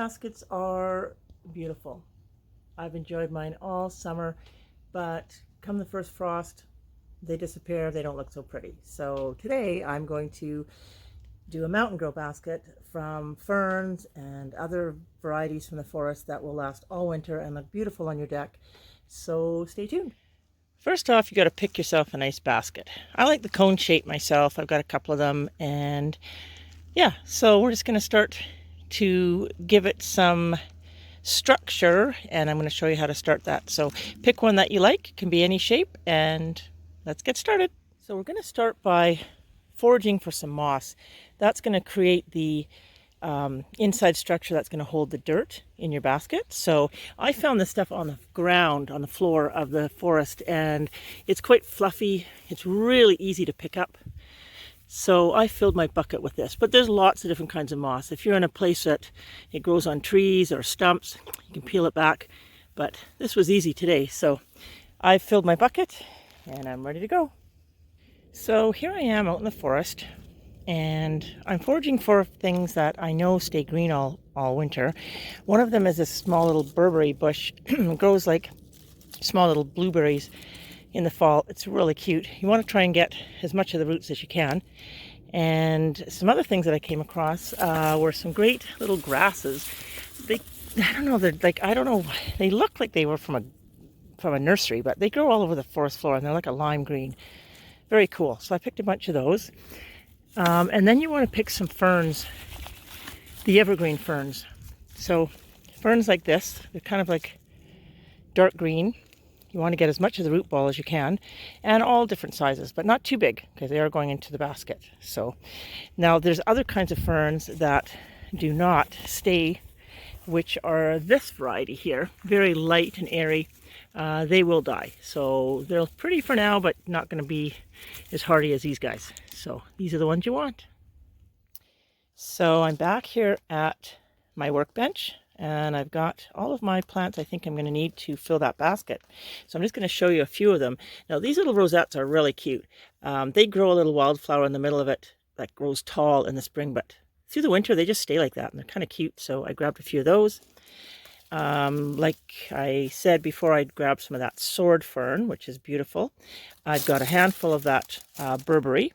baskets are beautiful. I've enjoyed mine all summer, but come the first frost, they disappear. They don't look so pretty. So today I'm going to do a mountain grow basket from ferns and other varieties from the forest that will last all winter and look beautiful on your deck. So stay tuned. First off, you got to pick yourself a nice basket. I like the cone shape myself. I've got a couple of them, and yeah, so we're just going to start to give it some structure, and I'm going to show you how to start that. So pick one that you like. It can be any shape, and let's get started. So we're going to start by foraging for some moss. That's going to create the inside structure that's going to hold the dirt in your basket. So I found this stuff on the ground, on the floor of the forest, and it's quite fluffy. It's really easy to pick up. So I filled my bucket with this, but there's lots of different kinds of moss. If you're in a place that it grows on trees or stumps, you can peel it back, but this was easy today. So I filled my bucket and I'm ready to go. So here I am out in the forest, and I'm foraging for things that I know stay green all winter. One of them is this small little Burberry bush. It grows like small little blueberries in the fall. It's really cute. You want to try and get as much of the roots as you can. And some other things that I came across were some great little grasses. I don't know, they look like they were from a nursery, but they grow all over the forest floor, and they're like a lime green. Very cool. So I picked a bunch of those. And then you want to pick some ferns, the evergreen ferns. So ferns like this, they're kind of like dark green. You want to get as much of the root ball as you can, and all different sizes, but not too big because they are going into the basket. So now there's other kinds of ferns that do not stay, which are this variety here, very light and airy. They will die. So they're pretty for now, but not going to be as hardy as these guys. So these are the ones you want. So I'm back here at my workbench, and I've got all of my plants I think I'm going to need to fill that basket. So I'm just going to show you a few of them. Now these little rosettes are really cute. They grow a little wildflower in the middle of it that grows tall in the spring, but through the winter they just stay like that, and they're kind of cute. So I grabbed a few of those. Like I said before, I'd grab some of that sword fern, which is beautiful. I've got a handful of that Burberry.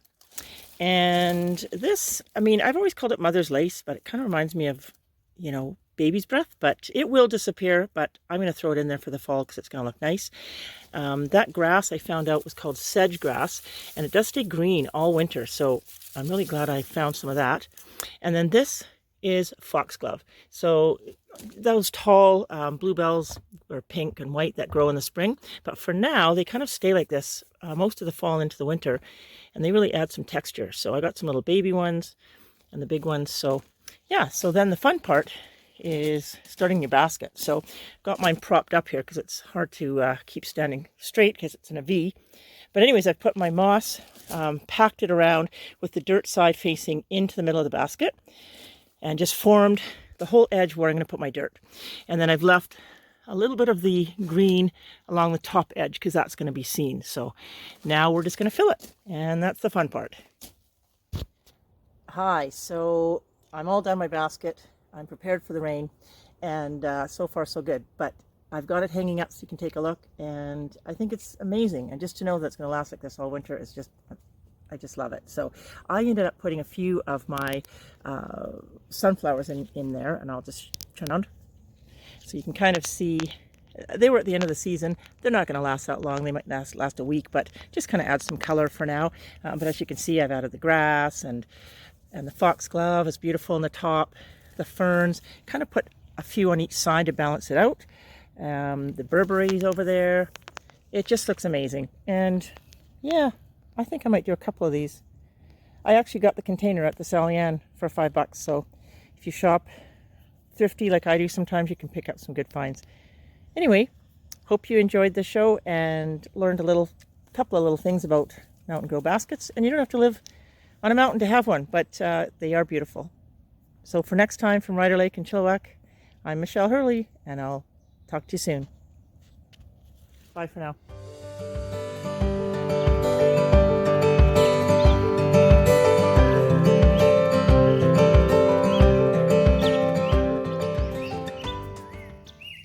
And this, I mean, I've always called it mother's lace, but it kind of reminds me of, you know, baby's breath, but it will disappear. But I'm going to throw it in there for the fall because it's going to look nice. That grass I found out was called sedge grass, and it does stay green all winter. So I'm really glad I found some of that. And then this is foxglove. So those tall bluebells are pink and white that grow in the spring, but for now they kind of stay like this most of the fall into the winter, and they really add some texture. So I got some little baby ones and the big ones. So yeah, so then the fun part is starting your basket. So I've got mine propped up here because it's hard to keep standing straight because it's in a V. But anyways, I've put my moss, packed it around with the dirt side facing into the middle of the basket, and just formed the whole edge where I'm going to put my dirt. And then I've left a little bit of the green along the top edge because that's going to be seen. So now we're just going to fill it, and that's the fun part. Hi, so I'm all done my basket. I'm prepared for the rain, and so far so good. But I've got it hanging up so you can take a look, and I think it's amazing. And just to know that it's going to last like this all winter is just, I just love it. So I ended up putting a few of my sunflowers in there, and I'll just turn on so you can kind of see. They were at the end of the season. They're not going to last that long. They might last a week, but just kind of add some color for now. But as you can see, I've added the grass, and the foxglove is beautiful on the top. The ferns, kind of put a few on each side to balance it out. The Burberry's over there. It just looks amazing. And yeah, I think I might do a couple of these. I actually got the container at the Sally-Ann for $5. So if you shop thrifty like I do sometimes, you can pick up some good finds. Anyway, hope you enjoyed the show and learned a couple of little things about mountain grow baskets. And you don't have to live on a mountain to have one, but they are beautiful. So for next time from Ryder Lake in Chilliwack, I'm Michelle Herlihy, and I'll talk to you soon. Bye for now.